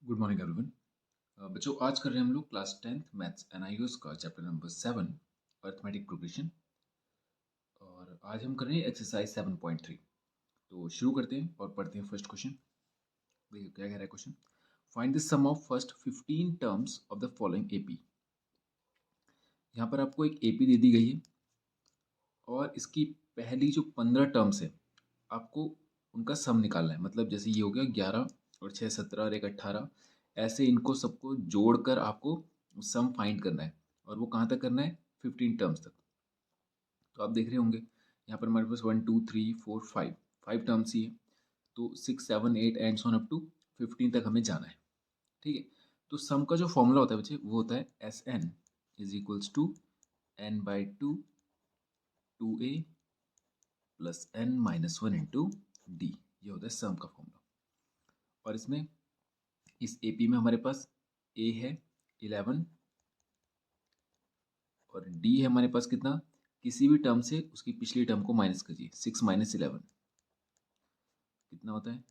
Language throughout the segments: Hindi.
Good morning everyone. बच्चों, आज कर रहे हैं हम लोग क्लास 10th मैथ्स एनआईओएस का चैप्टर नंबर 7 अर्थमेटिक प्रोग्रेशन। और आज हम कर रहे हैं एक्सरसाइज 7.3। तो शुरू करते हैं और पढ़ते हैं फर्स्ट क्वेश्चन। देखिए क्या कह रहा है question. Find the sum of first 15 terms of the following AP. यहाँ पर आपको एक एपी दे दी गई है और इसकी पहली जो 15 टर्म्स है आपको उनका सम निकालना है। मतलब जैसे ये हो गया 11 और 6 17 और 1 18, ऐसे इनको सबको जोड़कर आपको सम फाइंड करना है। और वो कहाँ तक करना है? 15 टर्म्स तक। तो आप देख रहे होंगे यहाँ पर हमारे पास 1 2 3 4 5 5 टर्म्स ही है। तो 6 7 8 and so on up to 15 तक हमें जाना है। ठीक है। तो सम का जो फॉर्मूला होता है बच्चे वो होता है S n is equals to n by two a plus n minus one into d. ये होता है सम का फॉर्मूला। और इसमें इस एपी में हमारे पास ए है 11 और डी है हमारे पास कितना? किसी भी टर्म से उसकी पिछली टर्म को माइनस कीजिए। 6 माइनस 11 कितना होता है?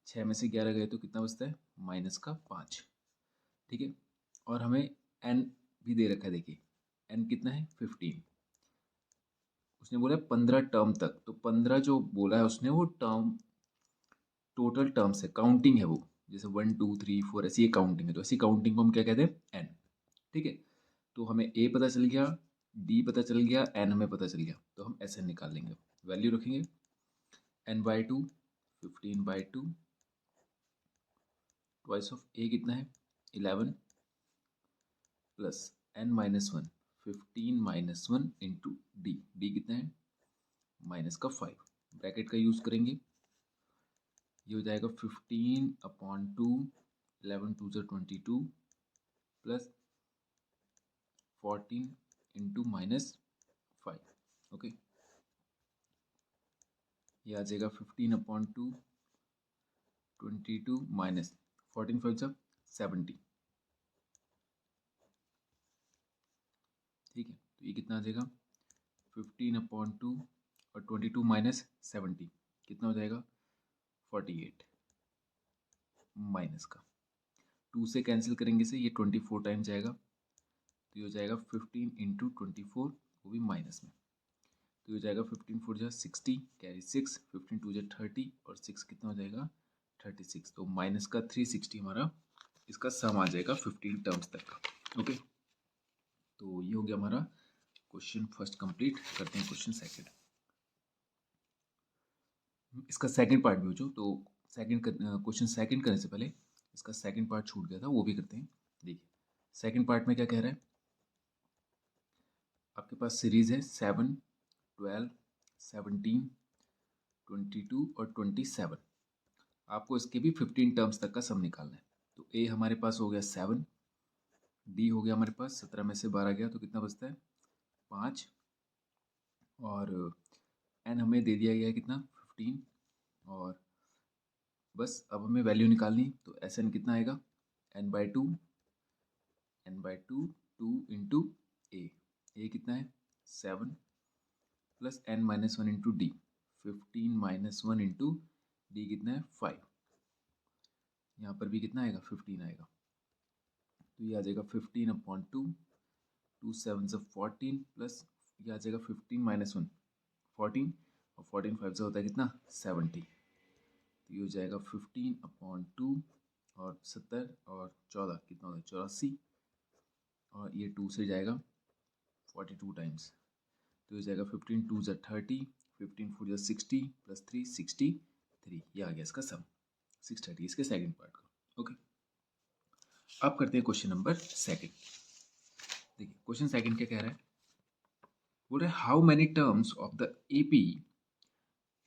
6 में से 11 गए तो कितना बचता है? माइनस का 5। ठीक है। और हमें एन भी दे रखा है। देखिए एन कितना है? 15। उसने बोला 15 टर्म तक। तो 15 जो बोला है उसने वो टर्म टोटल टर्म्स है, काउंटिंग है वो। जैसे 1 2 3 4 ऐसी ये काउंटिंग है। तो ऐसी काउंटिंग को हम क्या कहते हैं? एन। ठीक है। तो हमें ए पता चल गया, डी पता चल गया, एन हमें पता चल गया। तो हम एस एन निकाल लेंगे। वैल्यू रखेंगे n by two 15/2 twice of a कितना है? 11 plus n minus one 15 minus one into d. D कितना है? माइनस का 5। ब्रैकेट का यूज़ करेंगे। ये हो जाएगा 15/2 11 2 22 प्लस 14 इंटू माइनस 5। ओके। ये आ जाएगा 15/2 22 माइनस 14 5 जब 70। ठीक है। तो ये कितना आ जाएगा? 15/2 और 22 माइनस 70 कितना हो जाएगा? 48 माइनस का 2 से कैंसिल करेंगे से ये 24 टाइम जाएगा। तो ये हो जाएगा 15 इंटू 24, वो भी माइनस में। तो ये हो जाएगा 15 4 जा 60 कैरी 6 15 2 जा 30 और 6 कितना हो जाएगा? 36। तो माइनस का 360 हमारा इसका सम आ जाएगा 15 टर्म्स तक का। ओके। तो ये हो गया हमारा क्वेश्चन फर्स्ट कंप्लीट। करते हैं क्वेश्चन सेकंड। इसका सेकंड पार्ट भी हो जो। तो सेकंड क्वेश्चन सेकंड करने से पहले इसका सेकंड पार्ट छूट गया था, वो भी करते हैं। देखिए सेकंड पार्ट में क्या कह रहा है। आपके पास सीरीज है 7 12 17 22 और 27। आपको इसके भी 15 टर्म्स तक का सम निकालना है। तो ए हमारे पास हो गया 7, डी हो गया हमारे पास 17 में से 12 गया तो कितना बचता है? 5। और एन हमें दे दिया गया है कितना? 15। और बस अब हमें वैल्यू निकालनी। तो एस एन कितना आएगा? N by two 2 into a. A कितना है? 7 plus n minus one into d 15 minus one into d कितना है? 5। यहाँ पर भी कितना आएगा? 15 आएगा। तो ये आ जाएगा 15/2 2 7 से 14 प्लस ये आ जाएगा 15 माइनस वन 14 और 14 5 से होता है कितना? 70। तो ये हो जाएगा 15/2 और 70 और 14 कितना होता है? 84। और ये 2 से जाएगा 42 टाइम्स। तो ये जाएगा 15 2 जा 30 15 4 जा 60 प्लस 3 63। ये आ गया इसका सम 630 इसके सेकंड पार्ट का। ओके। अब करते हैं क्वेश्चन नंबर सेकंड। देखिए क्वेश्चन सेकंड क्या कह रहा है। बोल रहे how many terms of the AP,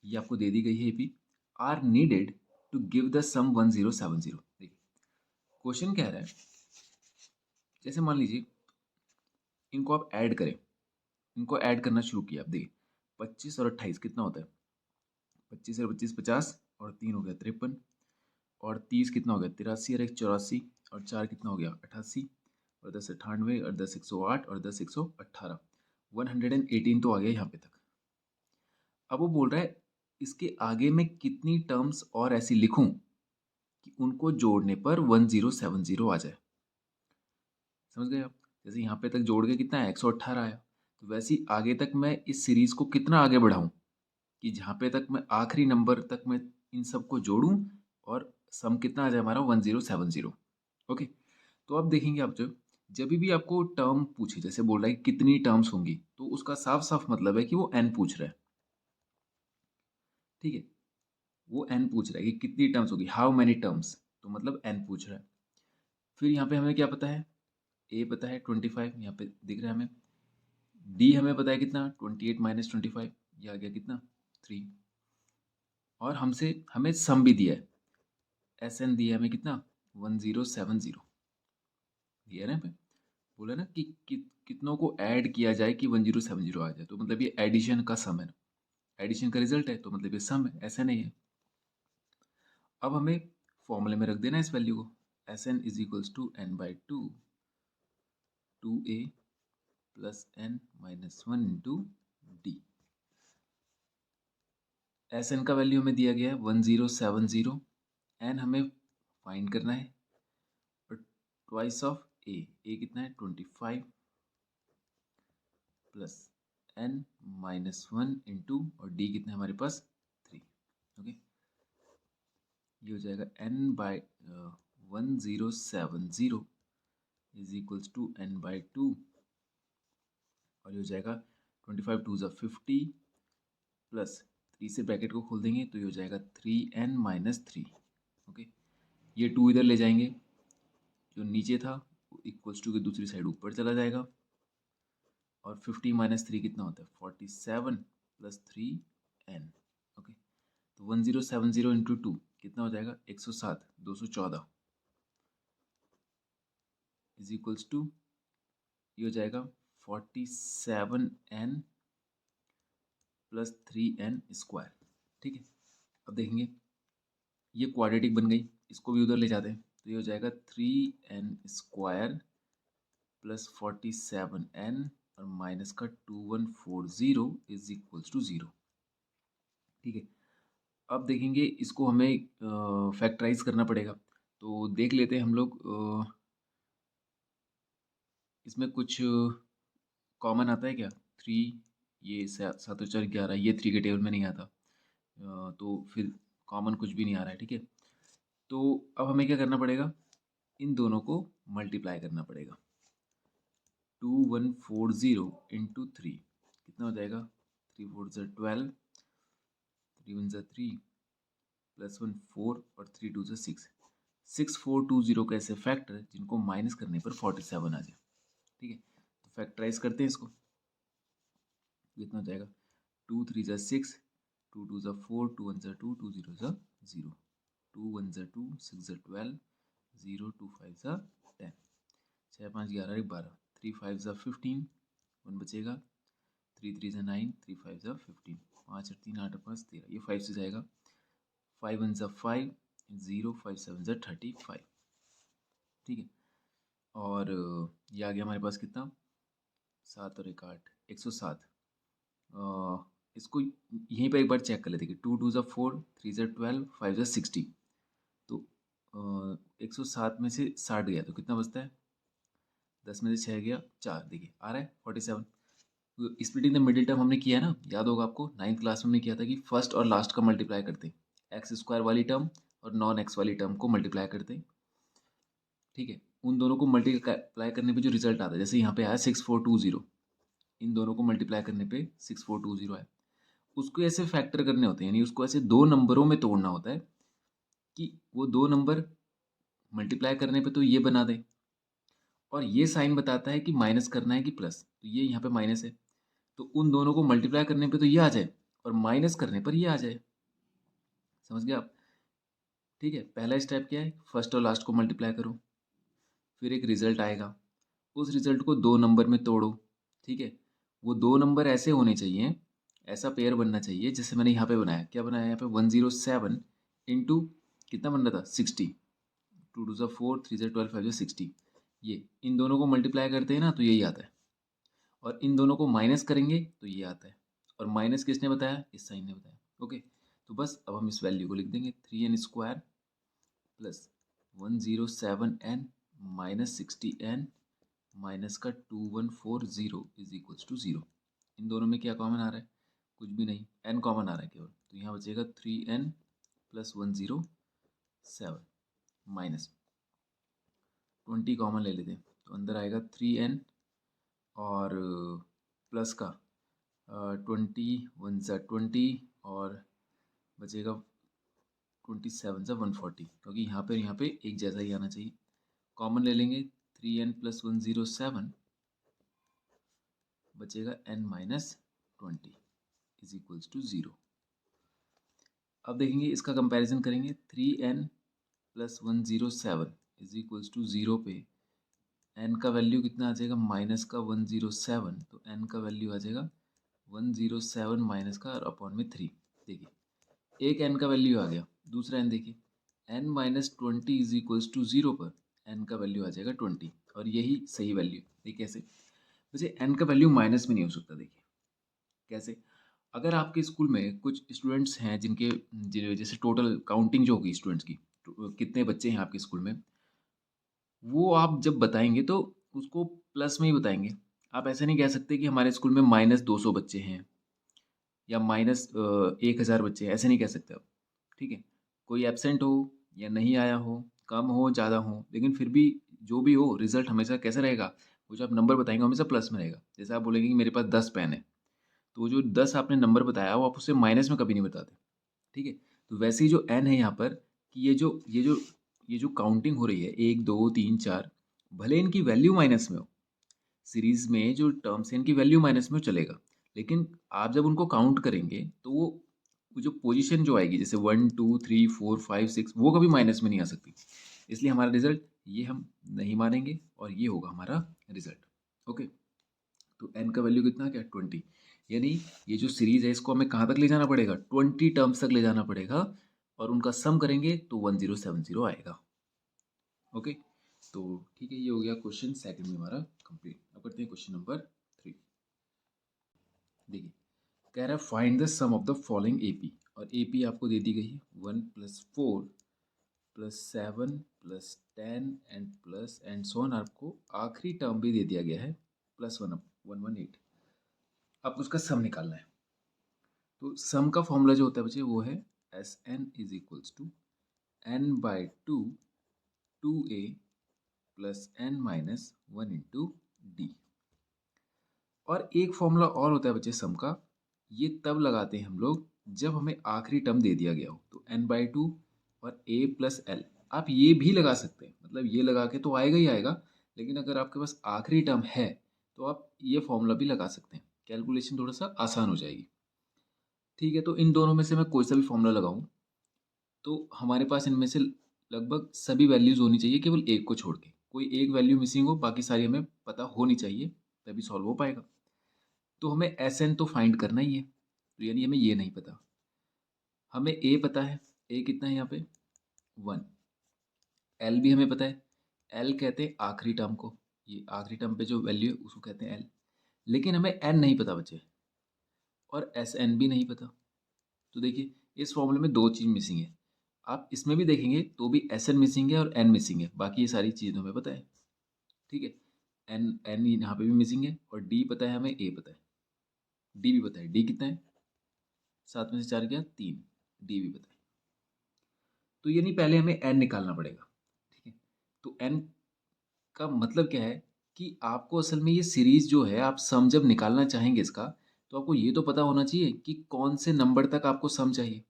ये आपको दे दी गई है AP, are needed to give the sum 1070। देखिए क्वेश्चन कह रहा है जैसे मान लीजिए इनको आप ऐड करें। इनको ऐड करना शुरू किया। आप देखिए 25 और 28 कितना होता है? 25 और 25 50 और 3 हो गया 53 और 30 कितना हो गया? 83 और 1 84 और 4 कितना हो गया? 88 और 10 98 और 10 108 और 10 118 118 तो आ गया यहाँ पे तक। अब वो बोल रहा है इसके आगे मैं कितनी टर्म्स और ऐसी लिखूं कि उनको जोड़ने पर 1070 आ जाए। समझ गए आप? जैसे यहाँ पे तक जोड़ के कितना है 118 आया, तो वैसे ही आगे तक मैं इस सीरीज को कितना आगे बढ़ाऊं कि जहाँ पे तक मैं आखिरी नंबर तक मैं इन सबको जोड़ूं और सम कितना आ जाए हमारा 1070। ओके, तो अब देखेंगे आप जब भी आपको टर्म पूछे, जैसे बोल रहा है कि कितनी टर्म्स होंगी, तो उसका साफ साफ मतलब है कि वो n पूछ रहा है। ठीक है, वो n पूछ रहा है कि कितनी टर्म्स होगी, हाउ मैनी टर्म्स, तो मतलब n पूछ रहा है। फिर यहाँ पे हमें क्या पता है, a पता है 25, यहाँ पे दिख रहा है हमें। d हमें पता है कितना 28 माइनस 25, ये आ गया कितना 3। और हमें सम भी दिया है, Sn दिया है हमें कितना 1070 दिया है ना। यहाँ पे बोला ना कि कितनों को ऐड किया जाए कि 1070 आ जाए, तो मतलब ये एडिशन का सम है ना, एडिशन का रिजल्ट है, तो मतलब ये सम है, ऐसा नहीं है। अब हमें फॉर्मूले में रख देना इस वैल्यू को, Sn is equals to n by 2a plus n minus 1 into d. Sn का वैल्यू हमें दिया गया है 1070, n हमें फाइंड करना है, और ट्वाइस ऑफ a कितना है 25 प्लस n माइनस 1 इंटू, और d कितना है हमारे पास 3। ओके, ये हो जाएगा n by 1070 is equals to n by 2, और ये हो जाएगा 25 टू ज़ा 50 प्लस 3 से ब्रैकेट को खोल देंगे तो ये हो जाएगा 3n माइनस 3। ओके, ये 2 इधर ले जाएंगे, जो नीचे था इक्वल्स टू की दूसरी साइड ऊपर चला जाएगा, और 50 माइनस 3 कितना होता है 47 प्लस 3n। ओके, तो 1070 इंटू 2 कितना हो जाएगा 107, 214 इज इक्वल्स टू, ये हो जाएगा 47n प्लस 3n स्क्वायर। ठीक है, अब देखेंगे ये क्वाड्रेटिक बन गई, इसको भी उधर ले जाते हैं, तो ये हो जाएगा 3n स्क्वायर प्लस 47n और माइनस का 2140 इज इक्वल्स टू 0। ठीक है, अब देखेंगे इसको हमें फैक्टराइज करना पड़ेगा, तो देख लेते हैं हम लोग। इसमें कुछ कॉमन आता है क्या, 3, ये 7 और 4 11, ये 3 के टेबल में नहीं आता, तो फिर कॉमन कुछ भी नहीं आ रहा है। ठीक है, तो अब हमें क्या करना पड़ेगा, इन दोनों को मल्टीप्लाई करना पड़ेगा। 2140 इंटू 3 कितना हो जाएगा, 3 4 ज़ा 12, 3 1 ज़ा 3 प्लस 1 4 और 3 2 ज़ा 6, 6420 का ऐसे फैक्टर जिनको माइनस करने पर 47 आ जाए। ठीक है, तो फैक्टराइज करते हैं इसको, कितना हो जाएगा 2 3 ज़ा 6, 2 2 ज़ा 4, 2 1 ज़ा 2, 2 0 ज़ा 0, 2 1 ज़ा 2, 6 ज़ा 12, 0 2 5 ज़ा 10, 6 5 11 12, 3 5 ज़ा 15, 1 बचेगा, 3 3 ज़ा 9, 3 5 ज़ा 15, 5 और 3 8 और 5 13, ये 5 से जाएगा, 5 1 ज़ा 5, 0 5 7 ज़ा 35। ठीक है, और ये आ गया हमारे पास कितना, 7 और 1 8, 107। इसको यहीं पर एक बार चेक कर लेते हैं कि 2 2 ज़ा 4, 3 ज़ा 12, 5 ज़ा 60, तो 107 में से 60 गया तो कितना बचता है, 10 में से 6 गया 4, देखिए आ रहा है 47। स्प्लिटिंग द मिडिल टर्म हमने किया है ना, याद होगा आपको 9th क्लास में हमने किया था कि फर्स्ट और लास्ट का मल्टीप्लाई करते हैं, एक्स स्क्वायर वाली टर्म और नॉन एक्स वाली टर्म को मल्टीप्लाई करते हैं। ठीक है, उन दोनों को मल्टीप्लाई करने पे जो रिजल्ट आता है, जैसे यहाँ पे आया 6420, इन दोनों को मल्टीप्लाई करने पे 6420 आया, उसको ऐसे फैक्टर करने होते हैं, यानी उसको ऐसे दो नंबरों में तोड़ना होता है कि वो दो नंबर मल्टीप्लाई करने पे तो ये बना दे, और ये साइन बताता है कि माइनस करना है कि प्लस, तो ये यहाँ पे माइनस है, तो उन दोनों को मल्टीप्लाई करने पे तो ये आ जाए और माइनस करने पर ये आ जाए। समझ गए आप? ठीक है, पहला स्टेप क्या है, फर्स्ट और लास्ट को मल्टीप्लाई करो, फिर एक रिजल्ट आएगा, उस रिजल्ट को दो नंबर में तोड़ो। ठीक है, वो दो नंबर ऐसे होने चाहिए, ऐसा पेयर बनना चाहिए जैसे मैंने यहाँ पे बनाया, क्या बनाया यहाँ पे 107 इंटू कितना बन रहा था 60, 2 2 ज़ा 4, 3 ज़ा 12, 5 ज़ा 60, ये इन दोनों को मल्टीप्लाई करते हैं ना तो यही आता है, और इन दोनों को माइनस करेंगे तो ये आता है, और माइनस किसने बताया, इस साइन ने बताया। ओके, तो बस अब हम इस वैल्यू को लिख देंगे 3n square plus 107n minus 60n minus का 2140 इज इक्वल्स टू 0। इन दोनों में क्या कॉमन आ रहा है? कुछ भी नहीं, n कॉमन आ रहा है केवल, तो यहाँ बचेगा 3n प्लस 107 माइनस 20 कॉमन ले लेते हैं, तो अंदर आएगा 3n और प्लस का 20 1 सा 20 और बचेगा 27 सा 140, क्योंकि यहाँ पे एक जैसा ही आना चाहिए। कॉमन ले लेंगे 3n प्लस 107 बचेगा n minus 20 is equals to 0। अब देखेंगे इसका कंपैरिजन करेंगे, 3n plus 107 is equals to 0 पे n का वैल्यू कितना आ जाएगा? माइनस का 107, तो n का वैल्यू आ जाएगा 107 माइनस का अपॉन में 3। देखिए एक n का वैल्यू आ गया, दूसरा n देखिए n minus 20 is equals to 0 पर n का वैल्यू आ जाएगा 20, और यही सही वैल्यू। देखिए कैसे? वैसे n का वैल्यू माइनस में नहीं हो सकता। देखिए कैसे? अगर आपके स्कूल में कुछ स्टूडेंट्स हैं जैसे टोटल काउंटिंग जो होगी स्टूडेंट्स की, कितने बच्चे हैं आपके स्कूल में, वो आप जब बताएंगे तो उसको प्लस में ही बताएंगे। आप ऐसे नहीं कह सकते कि हमारे स्कूल में माइनस 200 बच्चे हैं या माइनस 1000 बच्चे हैं, ऐसे नहीं कह सकते आप। ठीक है, कोई एब्सेंट हो या नहीं आया हो, कम हो ज़्यादा हो, लेकिन फिर भी जो भी हो रिजल्ट हमेशा कैसा रहेगा? वो जो आप नंबर बताएंगे हमेशा प्लस में रहेगा। जैसे आप बोलेंगे कि मेरे पास 10 पेन है, तो वो जो 10 आपने नंबर बताया वो आप उससे माइनस में कभी नहीं बताते। ठीक है, तो वैसे ही जो n है यहाँ पर, कि ये जो काउंटिंग हो रही है 1 2 3 4, भले इनकी वैल्यू माइनस में हो, सीरीज में जो टर्म्स हैं इनकी वैल्यू माइनस में चलेगा, लेकिन आप जब उनको काउंट करेंगे तो वो जो पोजीशन जो आएगी जैसे 1 2 3 4 5 6 वो कभी माइनस में नहीं आ सकती। इसलिए हमारा रिजल्ट ये हम नहीं मानेंगे और ये होगा हमारा रिजल्ट। ओके, तो n का वैल्यू कितना क्या? 20। यानी ये जो सीरीज है इसको हमें कहाँ तक ले जाना पड़ेगा? 20 टर्म्स तक ले जाना पड़ेगा, और उनका सम करेंगे तो 1070 आएगा। ओके, तो ठीक है, ये हो गया क्वेश्चन सेकंड में हमारा कंप्लीट। अब करते हैं क्वेश्चन नंबर 3। देखिए कह रहा है find the sum of the following AP, और एपी आपको दे दी गई है 1 + 4 + 7 + 10 and plus and so on. आपको आखिरी टर्म भी दे दिया गया है +1 118। अब उसका सम निकालना है। तो सम का फॉर्मूला जो होता है बच्चे वो है Sn is equals to n/2 2a plus n minus 1 into d. और एक फॉर्मूला और होता है बच्चे सम का, ये तब लगाते हैं हम लोग जब हमें आखिरी टर्म दे दिया गया हो। तो n/2 और a प्लस l, आप ये भी लगा सकते हैं, मतलब ये लगा के तो आएगा ही आएगा, लेकिन अगर आपके पास आखिरी टर्म है तो आप ये फॉर्मूला भी लगा सकते हैं, कैलकुलेशन थोड़ा सा आसान हो जाएगी। ठीक है, तो इन दोनों में से मैं कोई सा भी फॉर्मूला लगाऊं तो हमारे पास इनमें से लगभग सभी वैल्यूज होनी चाहिए, केवल एक को छोड़ के। कोई एक वैल्यू मिसिंग हो, बाकी सारी हमें पता होनी चाहिए, तभी सॉल्व हो पाएगा। तो हमें एस एन तो फाइंड करना ही है, तो यानी हमें ये नहीं पता। हमें ए पता है, ए कितना है यहाँ पे 1। एल भी हमें पता है, एल कहते हैं आखिरी टर्म को, ये आखिरी टर्म पे जो वैल्यू है उसको कहते हैं एल। लेकिन हमें एन नहीं पता बच्चे, और एस एन भी नहीं पता। तो देखिए इस फॉर्मूले में दो चीज़ मिसिंग है। आप इसमें भी देखेंगे तो भी एस एन मिसिंग है और एन मिसिंग है, बाकी ये सारी चीज़ हमें पता है। ठीक है, एन एन यहाँ पे भी मिसिंग है, और डी पता है हमें, ए पता है, डी भी पता है। डी कितना है? 7 में से 4 गया 3, डी भी पता है। तो यानी पहले हमें एन निकालना पड़ेगा। ठीक है, तो एन का मतलब क्या है कि आपको असल में ये सीरीज जो है, आप सम जब निकालना चाहेंगे इसका, तो आपको ये तो पता होना चाहिए कि कौन से नंबर तक आपको सम चाहिए।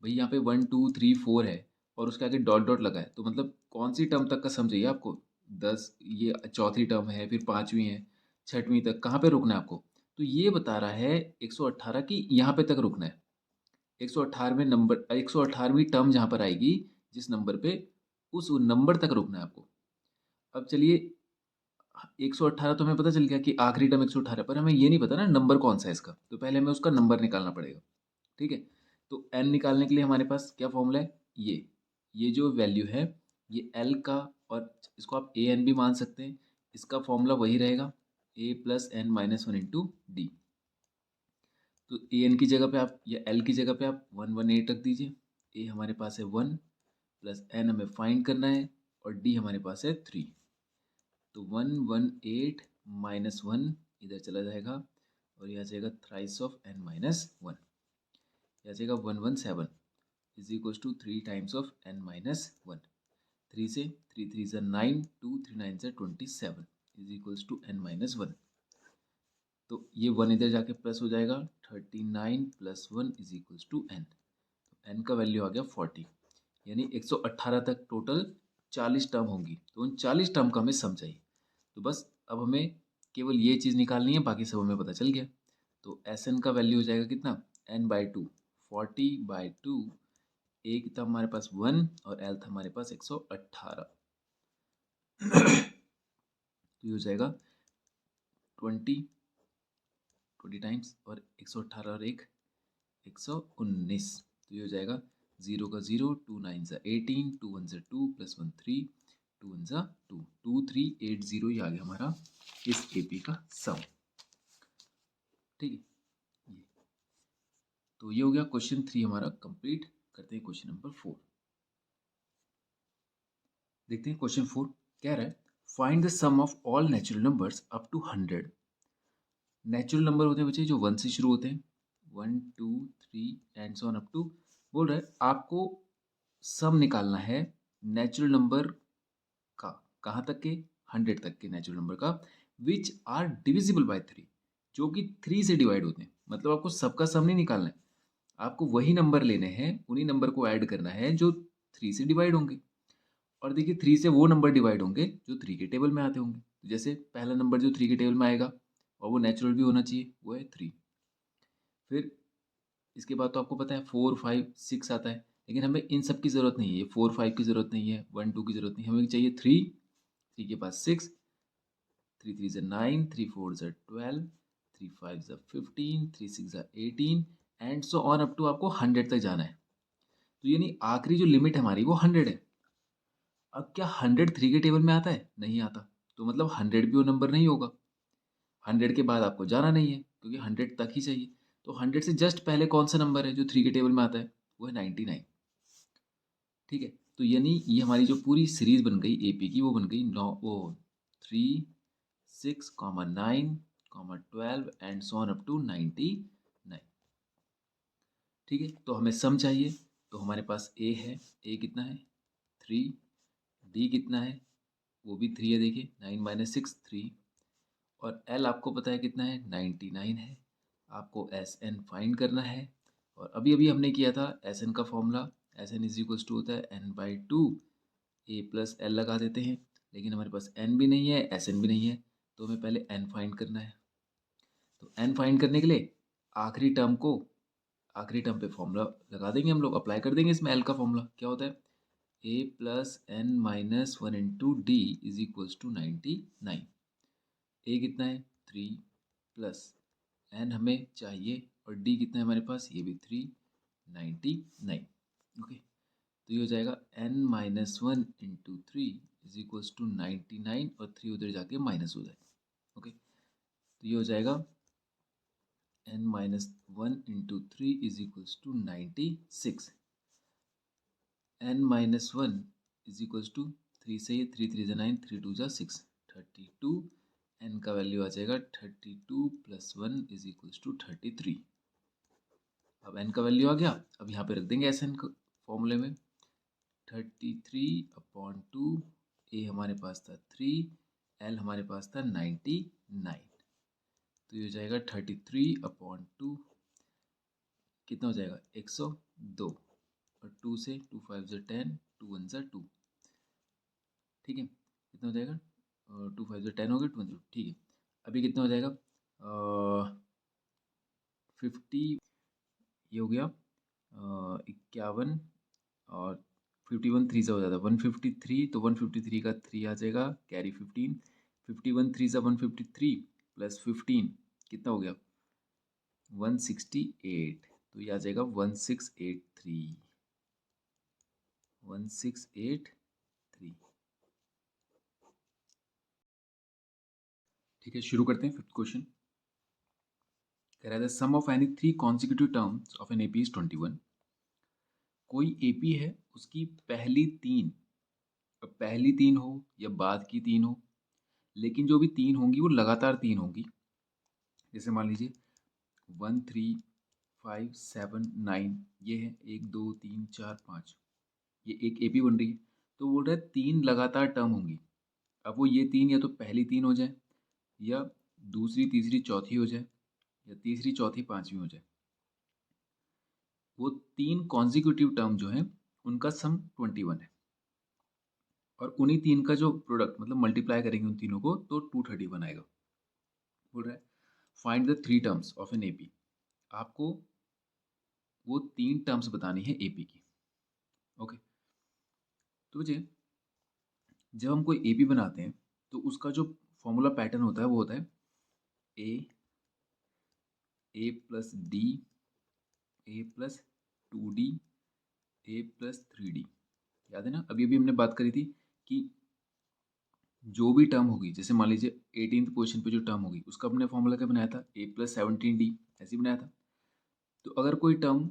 भाई यहाँ पे 1 2 3 4 है और उसके आगे डॉट डॉट लगा है, तो मतलब कौन सी टर्म तक का सम चाहिए आपको? 10, ये चौथी टर्म है, फिर पाँचवीं है, छठवीं तक, कहाँ पे रुकना है आपको? तो ये बता रहा है 118 की यहाँ पे तक रुकना है। 118वें नंबर, 118वीं टर्म जहाँ पर आएगी जिस नंबर पे, उस नंबर तक रुकना है आपको। अब चलिए 118 तो हमें पता चल गया कि आखिरी टर्म 118, पर हमें ये नहीं पता ना नंबर कौन सा है इसका, तो पहले हमें उसका नंबर निकालना पड़ेगा। ठीक है, तो n निकालने के लिए हमारे पास क्या फॉर्मूला है? ये जो वैल्यू है ये l का, और इसको आप ए एन भी मान सकते हैं, इसका फॉर्मूला वही रहेगा a plus n minus 1 into d. तो ए एन की जगह पे आप, या एल की जगह पे आप 118 रख दीजिए। ए हमारे पास है 1 प्लस n हमें फाइंड करना है और d हमारे पास है 3। तो 118 माइनस 1 इधर चला जाएगा और यह आ जाएगा थ्राइस ऑफ n माइनस 1, यह आ जाएगा 117 is equals to 3 times of n minus 1। 3 से 3 3 ज़ा 9, 2 3 9 ज़ा 27 is equals to n minus 1। तो ये 1 इधर जाके प्लस हो जाएगा, 39 plus 1 is equals to n। तो n का वैल्यू आ गया 40, यानी 118 तक टोटल 40 टर्म होंगी। तो उन 40 टर्म का हमें सम चाहिए। तो बस अब हमें केवल ये चीज़ निकालनी है, बाकी सब हमें पता चल गया। तो एस एन का वैल्यू हो जाएगा कितना, n/2, 40/2। ए था हमारे पास 1 और एल था हमारे पास 118। तो ये हो जाएगा 20 टाइम्स और 118 और 119। तो ये हो जाएगा 0 का 0, 2 9 ज़ा 18, 2 1 ज़ा 2 प्लस 1 3, 2 1 ज़ा 2, 2380 ये आ गया हमारा इस एपी का सम। ठीक है, ये तो ये हो गया क्वेश्चन 3 हमारा कंप्लीट। करते हैं क्वेश्चन नंबर 4। देखते हैं क्वेश्चन 4 कह रहा है find the sum of all natural numbers up to 100। Natural number होते हैं बच्चे जो 1 से शुरू होते हैं, 1 2 3 and so on up to. बोल रहा है आपको सम निकालना है नेचुरल नंबर का, कहाँ तक के, 100 तक के नेचुरल नंबर का, विच आर डिविजिबल बाय 3, जो कि 3 से डिवाइड होते हैं। मतलब आपको सबका सम नहीं निकालना है, आपको वही नंबर लेने हैं, उन्हीं नंबर को ऐड करना है जो 3 से डिवाइड होंगे। और देखिए 3 से वो नंबर डिवाइड होंगे जो 3 के टेबल में आते होंगे। तो जैसे पहला नंबर जो 3 के टेबल में आएगा और वो नेचुरल भी होना चाहिए, वो है 3। फिर इसके बाद तो आपको पता है 4 5 6 आता है, लेकिन हमें इन सब की ज़रूरत नहीं है, 4 5 की ज़रूरत नहीं है, 1 2 की ज़रूरत नहीं है, हमें चाहिए 3 के पास 6, 3 3 ज़ा 9, 3 4 ज़ा 12, 3 5 ज़ा 15, 3 6 ज़ा 18 and so on up to आपको 100 तक जाना है। तो यानी आखिरी जो लिमिट है हमारी वो 100 है। अब क्या 100 3 के टेबल में आता है? नहीं आता। तो मतलब 100 भी वो नंबर नहीं होगा। 100 के बाद आपको जाना नहीं है क्योंकि 100 तक ही चाहिए। तो 100 से जस्ट पहले कौन सा नंबर है जो 3 के टेबल में आता है? वो है 99। ठीक है, तो यानी ये हमारी जो पूरी सीरीज बन गई एपी की, वो बन गई 3 6 9 12 and so on up to 99। ठीक है, तो हमें सम चाहिए। तो हमारे पास ए है, ए कितना है 3, डी कितना है वो भी 3 है, देखिए 9 माइनस 6 3, और एल आपको पता है कितना है 99 है। आपको एस एन फाइंड करना है। और अभी अभी हमने किया था एस एन का formula, S n is equals to होता है n/2 ए प्लस एल लगा देते हैं, लेकिन हमारे पास एन भी नहीं है, एस एन भी नहीं है, तो हमें पहले एन फाइंड करना है। तो एन फाइंड करने के लिए आखिरी टर्म पे फॉर्मूला लगा देंगे, हम लोग अप्लाई कर देंगे इसमें। एल का फॉर्मूला क्या होता है, a plus n minus 1 into d is equals to 99। A कितना है 3 प्लस एन हमें चाहिए और डी कितना है हमारे पास, ये भी 3, 99। ओके, तो ये हो जाएगा n minus 1 into 3 is equals to 99 और 3 उधर जाके माइनस हो जाएगा। ओके, तो ये हो जाएगा n minus 1 into 3 is equals to 96। N minus 1 is equals to 3 से 3 3 9, 3 2 6, 32। एन का वैल्यू आ जाएगा 32 प्लस 1 इज इक्वल्स टू 33। अब एन का वैल्यू आ गया, अब यहाँ पे रख देंगे एस एन को फॉर्मूले में। 33/2, ए हमारे पास था 3, एल हमारे पास था 99। तो ये हो जाएगा 33/2, कितना हो जाएगा 102, और 2 से 2 5 ज़ा 10, 2 1 ज़ा 2। ठीक है, कितना हो जाएगा 2 5 ज़ा 10 हो गया, 2 1 ज़ा 2। ठीक है, अभी कितना हो जाएगा 50, ये हो गया 51, और 51 3 से हो जाता है 153, तो 153 का 3 आ जाएगा, कैरी 15, 51 3 से 153 प्लस 15 कितना हो गया 168। तो ये आ जाएगा 1683, 1683। ठीक है, शुरू करते हैं फिफ्थ क्वेश्चन। कह रहा है the sum of any 3 consecutive terms of an AP is 21। कोई एपी है, उसकी पहली तीन, अब पहली तीन हो या बाद की तीन हो, लेकिन जो भी तीन होंगी वो लगातार तीन होंगी। जैसे मान लीजिए 1 3 5 7 9, ये है 1 2 3 4 5, ये एक एपी बन रही है। तो बोल रहा है तीन लगातार टर्म होंगी। अब वो ये तीन या तो पहली तीन हो जाए, या दूसरी तीसरी चौथी हो जाए, या तीसरी चौथी पांचवी हो जाए। वो तीन कॉन्जिक्यूटिव टर्म जो है उनका सम 21 है, और उन्हीं तीन का जो प्रोडक्ट मतलब मल्टीप्लाई करेंगे उन तीनों को तो 231 आएगा। बोल रहा है find the three terms of an AP. आपको वो तीन टर्म्स बतानी है एपी की। ओके, तो मुझे जब हम कोई एपी बनाते हैं तो उसका जो फॉर्मूला पैटर्न होता है वो होता है a plus D, A plus 2d, A plus 3d। याद है ना, अभी अभी हमने बात करी थी कि जो भी टर्म होगी, जैसे मान लीजिए 18th पोजीशन पे जो टर्म होगी उसका हमने फॉर्मूला क्या बनाया था, ए प्लस 17d, ऐसे ही बनाया था। तो अगर कोई टर्म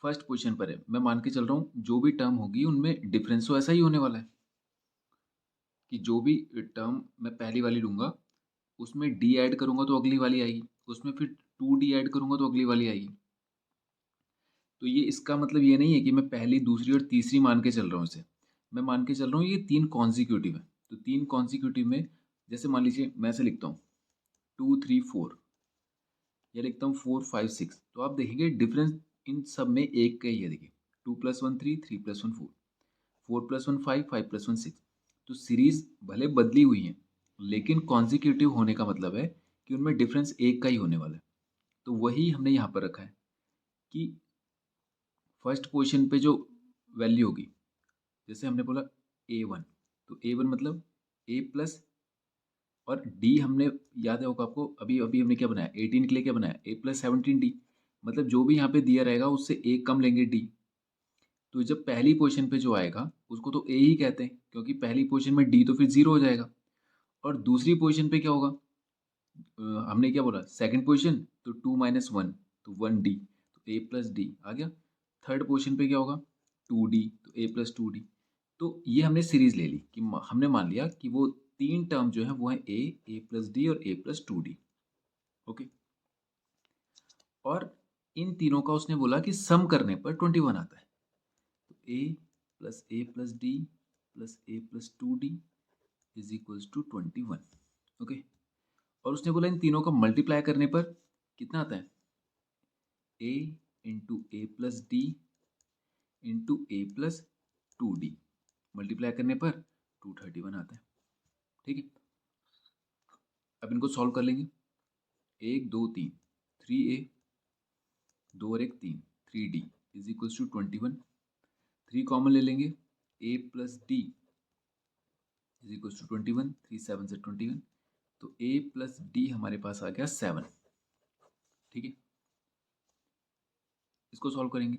फर्स्ट पोजीशन पर है, मैं मान के चल रहा हूँ जो भी टर्म होगी उनमें डिफरेंस तो ऐसा ही होने वाला है कि जो भी टर्म मैं पहली वाली लूँगा उसमें डी ऐड करूँगा तो अगली वाली आएगी, उसमें फिर 2d ऐड करूँगा तो अगली वाली आएगी। तो ये इसका मतलब ये नहीं है कि मैं पहली दूसरी और तीसरी मान के चल रहा हूँ इसे, मैं मान के चल रहा हूँ ये तीन कॉन्जिक्यूटिव है। तो तीन कॉन्जिक्यूटिव में जैसे मान लीजिए मैं ऐसे लिखता हूँ 2 3 4, या लिखता हूँ 4 5 6, तो आप देखेंगे डिफरेंस इन सब में एक का ही है। देखिए 2 + 1 3, 3 + 1 4, 4 + 1 5, 5 + 1 6। तो सीरीज भले बदली हुई है लेकिन कॉन्जिक्यूटिव होने का मतलब है कि उनमें डिफरेंस एक का ही होने वाला है। तो वही हमने यहाँ पर रखा है कि फर्स्ट पोजीशन पे जो वैल्यू होगी, जैसे हमने बोला A1, तो A1 मतलब A प्लस, और D हमने, याद है होगा आपको, अभी अभी हमने क्या बनाया 18 के लिए क्या बनाया A प्लस 17D, मतलब जो भी यहाँ पे दिया रहेगा उससे एक कम लेंगे D। तो जब पहली पोजीशन पे जो आएगा उसको तो A ही कहते हैं क्योंकि पहली पोजीशन में D तो फिर जीरो हो जाएगा। और दूसरी पोजीशन पे क्या होगा, हमने क्या बोला सेकंड पोजीशन, तो 2 - 1 तो 1D, तो A प्लस डी आ गया। थर्ड पोजीशन पे क्या होगा 2D, तो A प्लस 2D। तो ये हमने सीरीज ले ली कि हमने मान लिया कि वो तीन टर्म जो है वो है ए प्लस डी और ए प्लस 2D। ओके, और इन तीनों का उसने बोला कि सम करने पर 21 आता है। तो a plus d plus a plus 2D is equals to 21। Okay, और उसने बोला इन तीनों का मल्टीप्लाई करने पर कितना आता है, ए इंटू ए प्लस डी इंटू ए प्लस 2D, मल्टीप्लाई करने पर 231 आता है। ठीक है, अब इनको सॉल्व कर लेंगे। 1 2 3, 3a, 2 और 1 3, 3d is equals to 21। 3 common ले लेंगे, a plus d is equals to 21, 3 7 से 21, तो a प्लस डी हमारे पास आ गया 7। ठीक है, इसको सॉल्व करेंगे।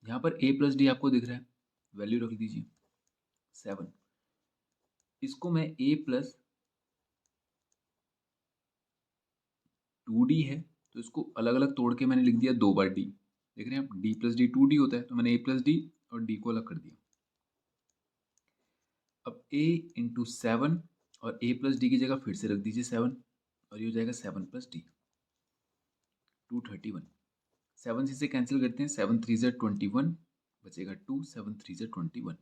यहाँ पर a प्लस डी आपको दिख रहा है, वैल्यू रख दीजिए 7। इसको मैं a प्लस 2d है तो इसको अलग अलग तोड़ के मैंने लिख दिया 2 बार d। देख रहे हैं आप, d प्लस डी 2d होता है, तो मैंने a प्लस डी और d को अलग कर दिया। अब a इंटू 7 और a प्लस डी की जगह फिर से रख दीजिए 7, और ये हो जाएगा 7 प्लस डी, 231। 7 से कैंसिल करते हैं, 7 3 ज़ा 21, बचेगा 2, 7 3 ज़ा 21,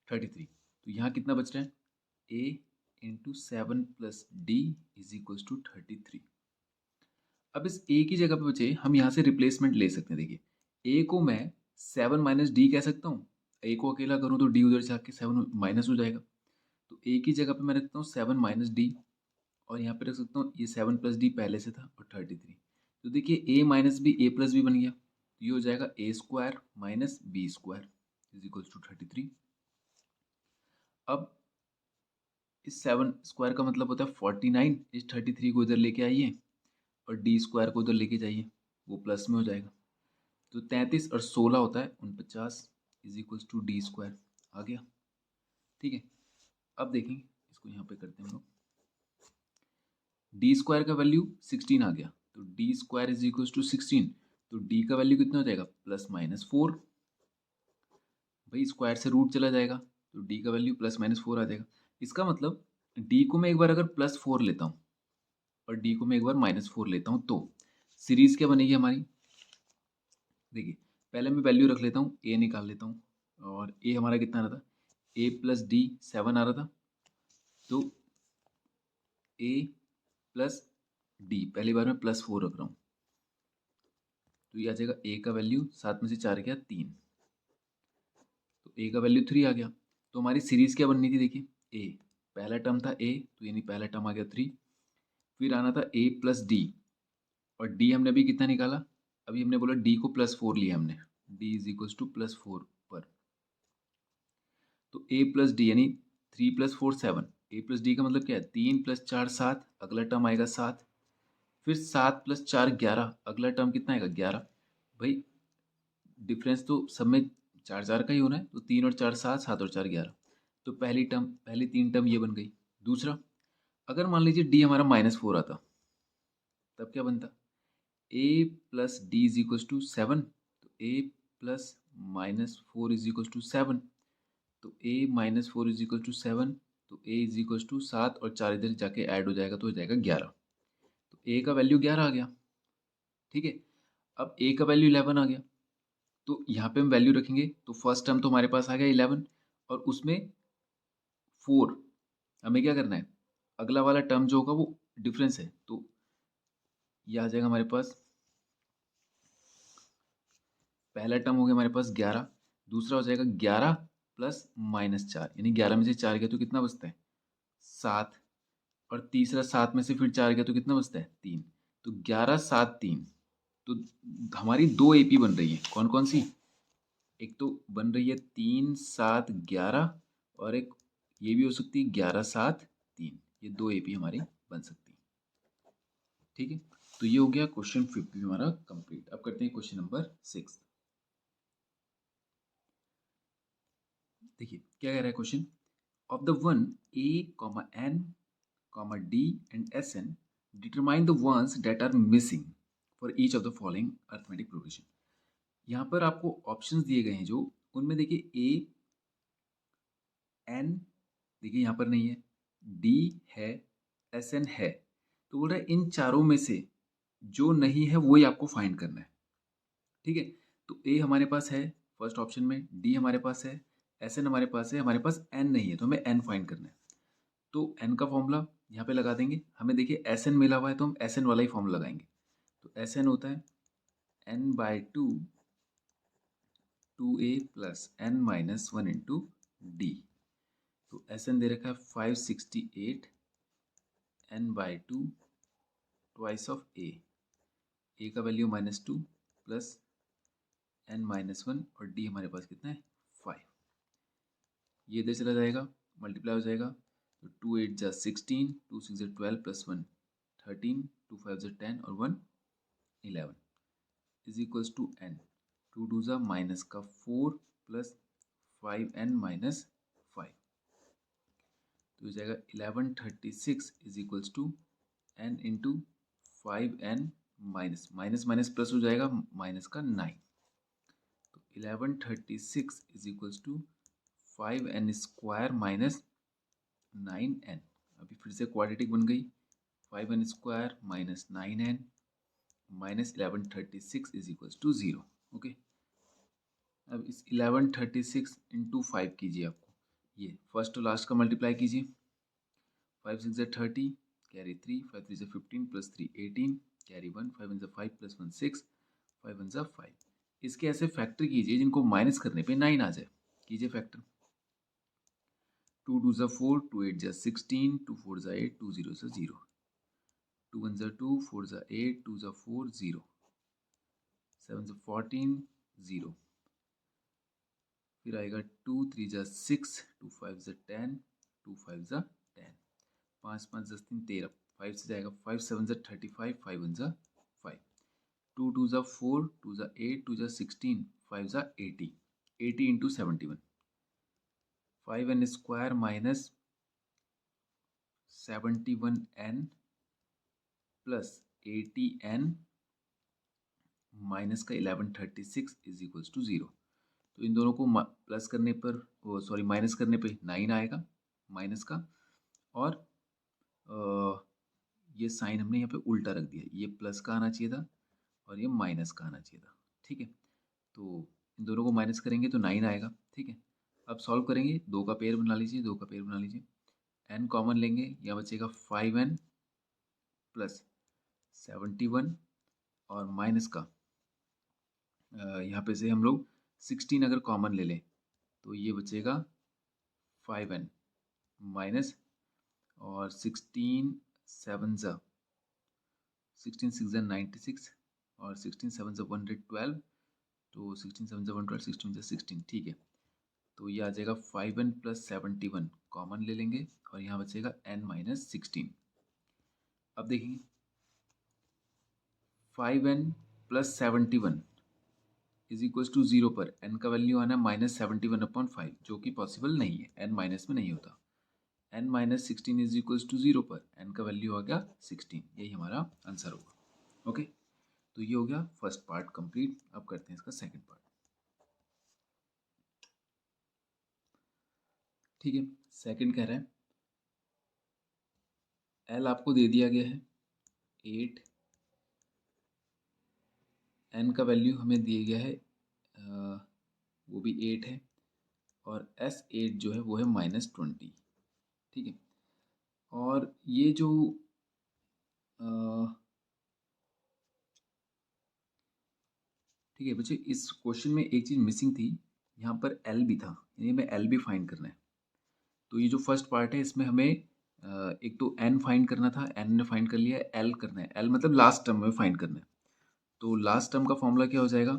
33। तो यहाँ कितना बच रहा है, a into 7 plus d is equals to 33। अब इस a की जगह पे बचे हम यहाँ से रिप्लेसमेंट ले सकते हैं। देखिए a को मैं 7 माइनस डी कह सकता हूँ, a को अकेला करूँ तो d उधर से आके 7 माइनस हो जाएगा। तो a की जगह पे मैं रखता हूँ 7 माइनस डी, और यहाँ पे रख सकता हूँ ये 7 प्लस डी पहले से था और 33। तो देखिए a minus b a plus b बन गया, तो ये हो जाएगा a square minus b square is equals to 33। अब इस 7 स्क्वायर का मतलब होता है 49, इस 33 को इधर लेके आइए और डी स्क्वायर को उधर लेके जाइए, वो प्लस में हो जाएगा। तो 33 और 16 होता है 49 is equals to d square आ गया। ठीक है, अब देखेंगे इसको यहाँ पे करते हैं हम लोग, डी स्क्वायर का वैल्यू 16 आ गया, तो d square is equals to 16। तो डी का वैल्यू कितना हो जाएगा +-4। भाई स्क्वायर से रूट चला जाएगा तो डी का वैल्यू +-4 आ जाएगा। इसका मतलब डी को मैं एक बार अगर +4 लेता हूँ और डी को मैं एक बार -4 लेता हूँ तो सीरीज क्या बनेगी हमारी। देखिए पहले मैं वैल्यू रख लेता हूँ, ए निकाल लेता हूँ और ए हमारा कितना आ रहा था, ए प्लस डी 7 आ रहा था। तो ए प्लस डी पहली बार में +4 रख रहा हूँ तो ये आ जाएगा ए का वैल्यू 7 में से 4 गया 3, तो ए का वैल्यू 3 आ गया। तो हमारी सीरीज क्या बननी थी, देखिए ए पहला टर्म था ए तो यानी पहला टर्म आ गया 3, फिर आना था ए प्लस डी और डी हमने अभी कितना निकाला, अभी हमने बोला डी को +4 लिया हमने, डी इज इक्वल टू +4 पर। तो ए प्लस डी यानी 3 + 4 7, ए प्लस डी का मतलब क्या है 3 + 4 7, अगला टर्म आएगा 7, फिर 7 + 4 11, अगला टर्म कितना आएगा 11। भाई डिफरेंस तो सब में 4 4 का ही होना है, तो 3 और 4 7, 7 और 4 11। तो पहली 3 टर्म ये बन गई। दूसरा अगर मान लीजिए डी हमारा -4 आता तब क्या बनता, a plus d is equal to 7, तो a plus -4 is equal to 7, तो ए -4 इज इक्वल टू 7, तो ए इज इक्वल टू 7 और 4 इधर जाके ऐड हो जाएगा तो हो जाएगा 11, तो ए का वैल्यू 11 आ गया। ठीक है, अब ए का वैल्यू 11 आ गया तो यहाँ पे हम वैल्यू रखेंगे तो फर्स्ट टर्म तो हमारे पास आ गया 11 और उसमें 4, हमें क्या करना है अगला वाला टर्म जो होगा वो डिफरेंस है, तो ये आ जाएगा हमारे पास, पहला टर्म हो गया हमारे पास 11, दूसरा हो जाएगा 11 प्लस -4 यानी 11 में से 4 गया तो कितना बचता है 7, और तीसरा 7 में से फिर 4 गया तो कितना बचता है 3, तो 11 7 3। तो हमारी 2 एपी बन रही है, कौन कौन सी, एक तो बन रही है 3 7 11 और एक ये भी हो सकती है 11 7 3, ये 2 एपी हमारी बन सकती है। ठीक है, तो ये हो गया क्वेश्चन 50 हमारा कंप्लीट। अब करते हैं क्वेश्चन नंबर 6। देखिए क्या कह रहा है question, of the one a, n, d and sn determine the ones that are missing for each of the following arithmetic progression। यहाँ पर आपको ऑप्शंस दिए गए हैं जो, उनमें देखिए a n देखिए यहाँ पर नहीं है, d है, sn है, तो बोल रहा है इन चारों में से जो नहीं है वही आपको फाइंड करना है। ठीक है, तो a हमारे पास है फर्स्ट ऑप्शन में, d हमारे पास है, sn हमारे पास है, हमारे पास n नहीं है तो हमें n फाइंड करना है। तो n का फॉर्मूला यहाँ पे लगा देंगे, हमें देखिए Sn मिला हुआ है तो हम Sn वाला ही फॉर्मूला लगाएंगे। तो Sn होता है n/2 2a plus n minus 1 into d. तो Sn दे रखा है 568 n/2 ट्वाइस ऑफ a, का वैल्यू -2 प्लस n माइनस 1 और d हमारे पास कितना है 5, ये इधर चला जाएगा मल्टीप्लाई हो जाएगा, तो 2 8 जा 16, 2 6 जा 12 प्लस 1 13, 2 5 जा 10 और 1 11 इज इक्वल्स टू n, 2 2 जा माइनस का 4 प्लस 5n माइनस 5, तो हो जाएगा 1136 is equals to n into 5n minus minus minus plus हो जाएगा माइनस का 9, तो 1136 इज इक्वल्स टू 5n स्क्वायर माइनस 9n। अभी फिर से क्वाड्रेटिक बन गई, 5n square minus 9n minus 1136 is equals to 0। Okay, अब इस 1136 इंटू 5 कीजिए, आपको ये फर्स्ट और लास्ट का मल्टीप्लाई कीजिए, 5 6 जा 30 कैरी 3, 5 3 जा 15 प्लस 3 18 कैरी 1, 5 1 जा 5 प्लस 1 6, 5 1 जा 5। इसके ऐसे फैक्टर कीजिए जिनको माइनस करने पे 9 आ जाए, कीजिए फैक्टर, 2 2 जा 4, 2 8 जा 16, 2 4 जा 8, 2 0 जा 0, 2 1 जा 2, 4 जा 8, 2 जा 4 0, 7 जा 14 0, फिर आएगा 2 3 जा 6, 2 5 जा 10, 2 5 जा 10, 5 5 10 3 13, 5 से जाएगा 5 7 जा 35, 5 1 जा 5, 2 2 जा 4, 2 जा 8, 2 जा 16, 5 जा 80, 80 into 71, 5n square minus 71n plus 80n minus का 1136 इज इक्वल्स टू 0। तो इन दोनों को प्लस करने पर, सॉरी माइनस करने पे 9 आएगा माइनस का, और ये साइन हमने यहाँ पे उल्टा रख दिया, ये प्लस का आना चाहिए था और ये माइनस का आना चाहिए था। ठीक है, तो इन दोनों को माइनस करेंगे तो 9 आएगा। ठीक है, अब सॉल्व करेंगे, दो का पेयर बना लीजिए, दो का पेयर बना लीजिए, n कॉमन लेंगे, यहाँ बचेगा 5n प्लस 71 और माइनस का यहाँ पे से हम लोग 16 अगर कॉमन ले लें तो ये बचेगा 5n माइनस, और 16 6 96 और 16 7 112, तो 16 7 112, 16 16। ठीक है, तो ये आ जाएगा 5n प्लस 71 कॉमन ले लेंगे और यहाँ बचेगा n माइनस 16। अब देखेंगे 5n plus 71 is equal to 0 पर n का वैल्यू आना है -71/5, जो कि पॉसिबल नहीं है, n माइनस में नहीं होता। n minus 16 is equal to 0 पर n का वैल्यू आ गया 16, यही हमारा आंसर होगा। ओके, तो ये हो गया फर्स्ट पार्ट कंप्लीट। अब करते हैं इसका सेकंड पार्ट। ठीक है, सेकंड कह रहा है l आपको दे दिया गया है 8, n का वैल्यू हमें दिया गया है वो भी 8 है, और S8 जो है वो है -20। ठीक है, और ये जो ठीक है बच्चे, इस क्वेश्चन में एक चीज़ मिसिंग थी, यहाँ पर L भी था, यानी हमें L भी फाइंड करना है। तो ये जो फर्स्ट पार्ट है इसमें हमें एक तो n फाइंड करना था, n ने फाइंड कर लिया है, L करना है, L मतलब लास्ट टर्म में फाइंड करना है। तो लास्ट टर्म का फॉर्मूला क्या हो जाएगा,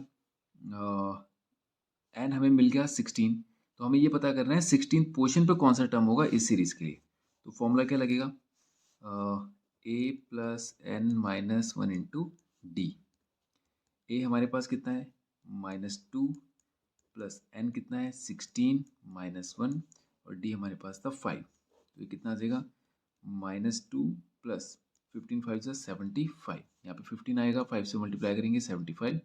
n हमें मिल गया 16, तो हमें ये पता करना है 16 पोजीशन पे कौन सा टर्म होगा इस सीरीज के लिए। तो फॉर्मूला क्या लगेगा, a plus n minus 1 into d. A हमारे पास कितना है -2 प्लस n कितना है 16 -1, और डी हमारे पास था 5। तो ये कितना आ जाएगा -2 प्लस 15 5 से 75, यहाँ पे 15 आएगा, 5 से मल्टीप्लाई करेंगे 75,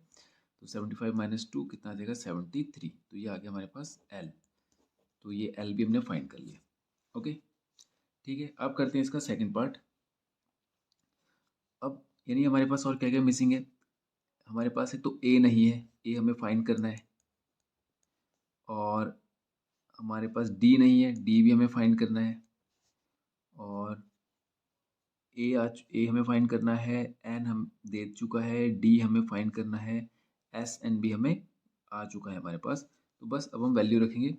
तो 75 -2 कितना आ जाएगा 73। तो ये आ गया हमारे पास L। तो ये L भी हमने फाइंड कर लिया। ओके, ठीक है, अब करते हैं इसका सेकंड पार्ट। अब यानी हमारे पास और क्या क्या मिसिंग है, हमारे पास एक तो A नहीं है, A हमें फाइंड करना है, और हमारे पास D नहीं है, D भी हमें फाइंड करना है, और ए हमें फाइंड करना है, एन हम दे चुका है, डी हमें फाइंड करना है, एस एन भी हमें आ चुका है हमारे पास। तो बस अब हम वैल्यू रखेंगे।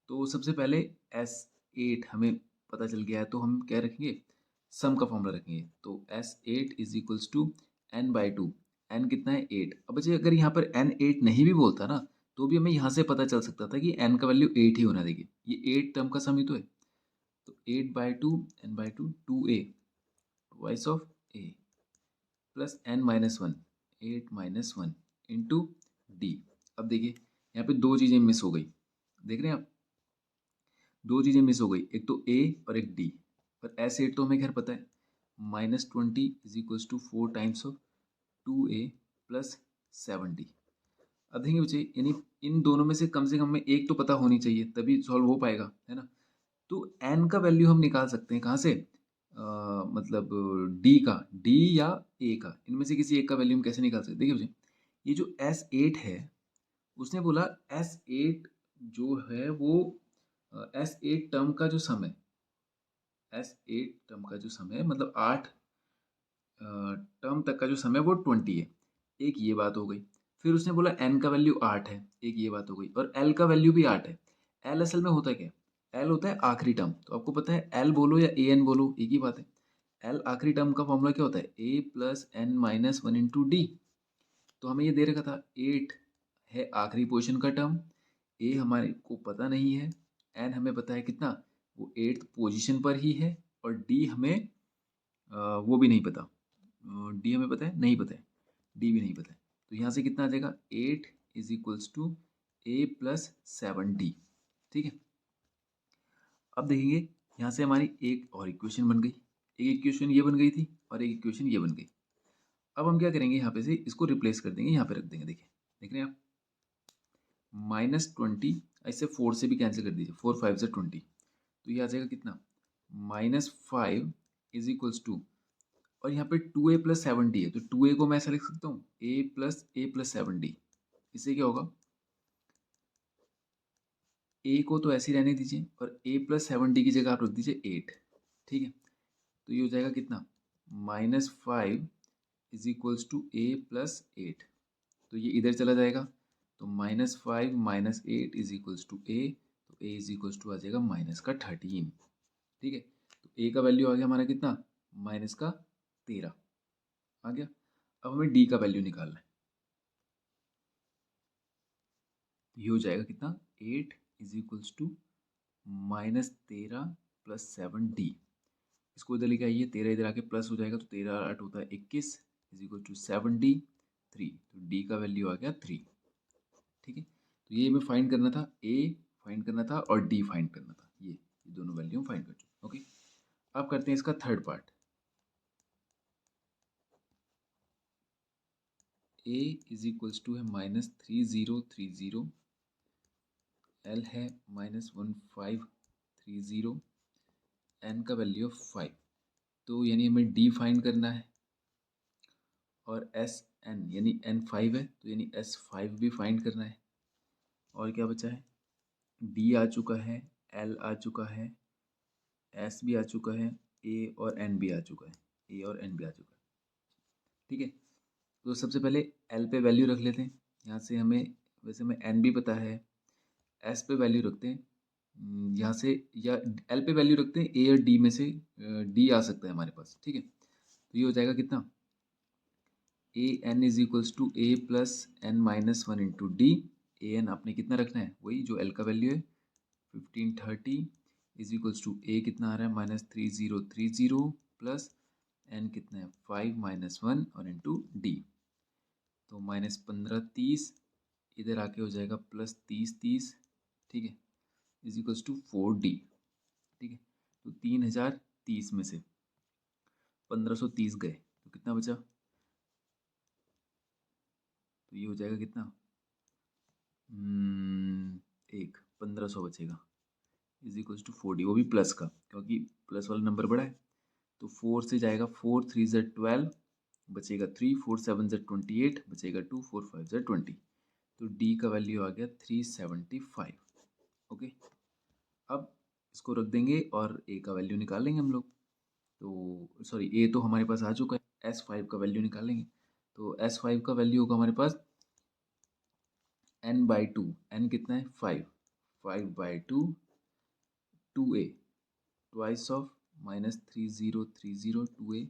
तो सबसे पहले S8 हमें पता चल गया है, तो हम क्या रखेंगे, सम का फॉर्मूला रखेंगे। तो S8 is equals to n/2। n कितना है 8। अब बच्चे अगर यहाँ पर n 8 नहीं भी बोलता ना, तो भी हमें यहाँ से पता चल सकता था कि n का वैल्यू 8 ही होना। देखिए ये 8 टर्म का सम ही तो है, तो 8/2 n/2 2a twice of a plus n-1, 8-1 into D. अब देखिए यहाँ पे दो चीज़ें मिस हो गई, देख रहे हैं आप, दो चीज़ें मिस हो गई, एक तो a और एक d। पर S8 तो हमें खैर पता है, -20 is equals to 4 times of 2a plus 70। अब देखेंगे बच्चे, यानी इन दोनों में से कम में एक तो पता होनी चाहिए, तभी सॉल्व हो पाएगा, है ना। तो n का वैल्यू हम निकाल सकते हैं कहाँ से, मतलब d का, d या a का, इनमें से किसी एक का वैल्यू हम कैसे निकाल सकते हैं। देखिए मुझे, ये जो S8 है, उसने बोला S8 जो है वो S8 टर्म का जो सम है, S8 टर्म का जो सम है, मतलब 8 टर्म तक का जो समय वो 20 है। एक ये बात हो गई। फिर उसने बोला n का वैल्यू 8 है, एक ये बात हो गई, और l का वैल्यू भी 8 है। l असल में होता क्या है, l होता है आखिरी टर्म। तो आपको पता है l बोलो या an बोलो एक ही बात है। l आखिरी टर्म का फॉर्मूला क्या होता है, a plus n-1 into d. तो हमें ये दे रखा था 8 है आखिरी पोजीशन का टर्म, a हमारे को पता नहीं है, n हमें पता है कितना, वो 8th पोजीशन पर ही है, और d हमें वो भी नहीं पता, डी हमें पता है, नहीं पता है, डी भी नहीं पता है। तो यहाँ से कितना आ जाएगा 8 is equals to a plus 7d। ठीक है, अब देखेंगे यहाँ से हमारी एक और इक्वेशन बन गई, एक इक्वेशन ये बन गई थी और एक इक्वेशन ये बन गई। अब हम क्या करेंगे, यहाँ पे से इसको रिप्लेस कर देंगे, यहाँ पे रख देंगे। देखिए, देख रहे हैं आप, -20, इससे 4 से भी कैंसिल कर दीजिए, 4 5 से 20, तो ये आ जाएगा कितना, -5 इज इक्वल्स टू, और यहाँ पे 2a+7d है, तो 2a को मैं ऐसा लिख सकता हूँ a+7d। इससे क्या होगा, a को तो ऐसे ही रहने दीजिए और a+7d की जगह आप रख दीजिए 8। ठीक है, तो ये हो जाएगा कितना, -5 इज इक्वल्स टू a+8, तो ये इधर चला जाएगा, तो -5 -8 इज इक्वल्स टू a, तो a इज इक्वल्स टू आ जाएगा -13। ठीक है, तो a का वैल्यू आ गया हमारा कितना, -13 आ गया। अब हमें d का वैल्यू निकालना है, तो ये हो जाएगा कितना, 8 इज इक्वल्स टू -13 + 7d। इसको इधर लेके आइए, 13 इधर आके प्लस हो जाएगा, तो 13 8 होता है 21 इज इक्वल टू 7d 3, तो d का वैल्यू आ गया 3। ठीक है, तो ये हमें फाइंड करना था, a फाइंड करना था और d फाइंड करना था, ये दोनों वैल्यू हम फाइंड कर चुके। ओके, अब करते हैं इसका third part. a is equals to है -3030, l है -1530, n का वैल्यू है 5, तो यानी हमें d फाइंड करना है, और एस एन यानी n 5 है, तो यानी s 5 भी फाइंड करना है। और क्या बचा है, d आ चुका है, l आ चुका है, s भी आ चुका है, a और n भी आ चुका है, a और n भी आ चुका है। ठीक है, तो सबसे पहले l पे वैल्यू रख लेते हैं, यहाँ से हमें, वैसे हमें n भी पता है, s पे वैल्यू रखते हैं, यहाँ से, या l पे वैल्यू रखते हैं, a और d में से d आ सकता है हमारे पास। ठीक है, तो ये हो जाएगा कितना, a n is equals to a+n-1 into d. A n आपने कितना रखना है, वही जो एल का वैल्यू है 1530 इज इक्वल्स टू ए कितना आ रहा है -3030 प्लस एन कितना है 5-1 और इंटू डी, तो -1530 इधर आके हो जाएगा +3030। ठीक है, इज इक्वल्स टू 4d। ठीक है, तो 3030 में से 1530 गए, तो कितना बचा, तो ये हो जाएगा कितना, एक 1500 बचेगा, इज इक्वल्स टू 4d, वो भी प्लस का, क्योंकि प्लस वाला नंबर बड़ा है, तो 4 से जाएगा, 4 3 ज़ 12 बचेगा 3, 4 7 ज़ 28 बचेगा 2, 4 5 ज़ 20, तो d का वैल्यू आ गया 375। ओके, अब इसको रख देंगे और a का वैल्यू निकाल लेंगे हम लोग, तो सॉरी, a तो हमारे पास आ चुका है, s5 का वैल्यू निकालेंगे, तो s5 का वैल्यू होगा हमारे पास n/2, n कितना है 5, 5/2 2a twice of -3030 2a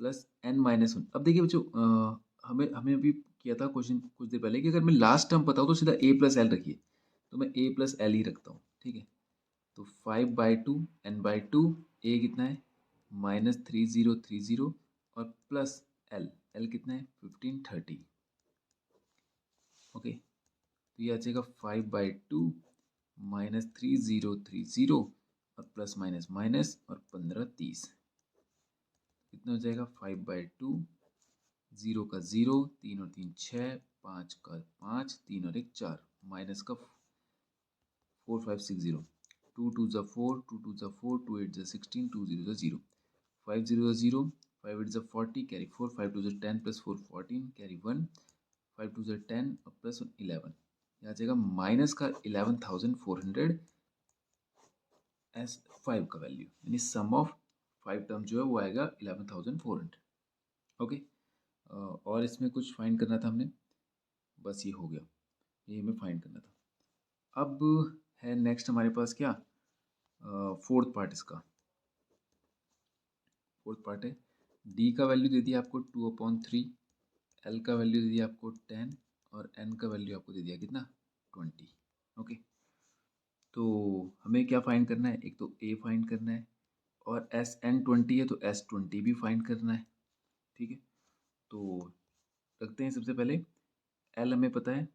plus n-1। अब देखिए बच्चों, हमें हमें अभी किया था क्वेश्चन कुछ देर पहले कि अगर मैं लास्ट टर्म पता हो तो सीधा a+l रखिए, तो मैं a+l ही रखता हूँ। ठीक है, तो 5/2 n/2, a कितना है -3030 और प्लस l कितना है 1530। ओके, तो ये आ जाएगा 5/2 -3030 और प्लस माइनस माइनस और 1530, कितना हो जाएगा 5/2, 0 का 0, 3 और 3 6, 5 का 5, 3 और 1 4, माइनस का 4560, 2 2 ज़ा 4, 2 2 ज़ा 4, 2 8 ज़ा 16, 2 0 ज़ा 0, 5 0 ज़ा 0, 5 8 ज़ा 40, कैरी 4, 5 2 ज़ा 10 प्लस 4 14, कैरी 1, 5 2 ज़ा 10 और प्लस 11, यह आ जाएगा माइनस का 11400 S5 का वैल्यू, यानी सम ऑफ 5 टर्म जो है वो आएगा 11400। ओके, और इसमें कुछ फाइंड करना था हमने, बस ये हो गया, ये हमें फाइंड करना था। अब है नेक्स्ट हमारे पास क्या, फोर्थ पार्ट, इसका फोर्थ पार्ट है, डी का वैल्यू दे दिया आपको 2/3, एल का वैल्यू दे दिया आपको 10 और एन का वैल्यू आपको दे दिया कितना 20। ओके, तो हमें क्या फाइंड करना है, एक तो ए फाइंड करना है, और SN20 है तो S20 भी फाइंड करना है। ठीक है, तो रखते हैं सबसे पहले, L हमें पता है,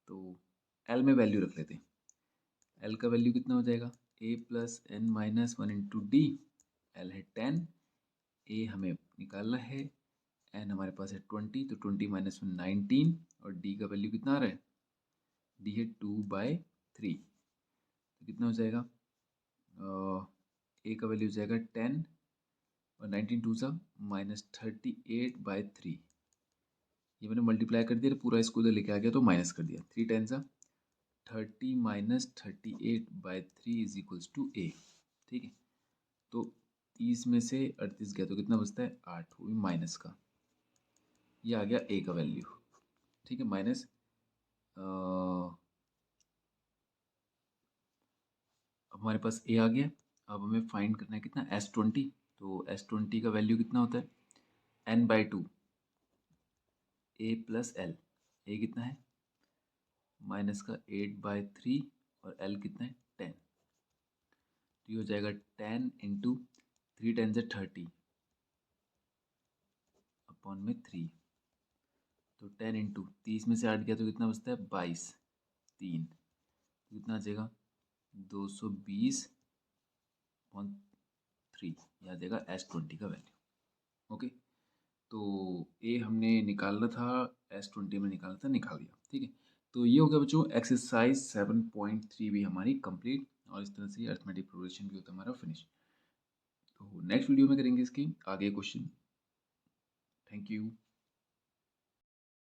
तो L में वैल्यू रख लेते हैं। L का वैल्यू कितना हो जाएगा, a+n-1 इंटू डी, L है 10, a हमें निकालना है, एन हमारे पास है 20, तो 20 माइनस 1 19, और डी का वैल्यू कितना आ रहा है, डी है 2/3, तो कितना हो जाएगा, ए का वैल्यू हो जाएगा 10, और 19 टू सा -38/3, ये मैंने मल्टीप्लाई कर दिया, पूरा इसको उधर लेके आ गया तो माइनस कर दिया, 3 10 सा 30 माइनस 38/3 इज इक्वल्स टू ए। ठीक है, तो 30 में से 38 गया तो कितना बचता है 8, वो भी माइनस का, ये आ गया ए का वैल्यू। ठीक है, माइनस हमारे पास ए आ गया। अब हमें फाइंड करना है कितना, S20, तो S20 का वैल्यू कितना होता है n/2 a प्लस एल, ए कितना है माइनस का 8/3, और एल कितना है 10, तो ये हो जाएगा 10 इंटू 3 10 से 30 अपॉन में 3, तो 10 इंटू 30 में से 8 गया तो कितना बचता है 22, 3, तो कितना आ जाएगा 220/3, यह आ जाएगा S20 का वैल्यू। ओके, तो ए हमने निकालना था, S20 में निकालना था, निकाल दिया। ठीक है, तो ये हो गया बच्चों एक्सरसाइज 7.3 भी हमारी कंप्लीट, और इस तरह से अरिथमेटिक प्रोग्रेशन भी होता है हमारा फिनिश। तो नेक्स्ट वीडियो में करेंगे इसकी आगे क्वेश्चन। Thank you.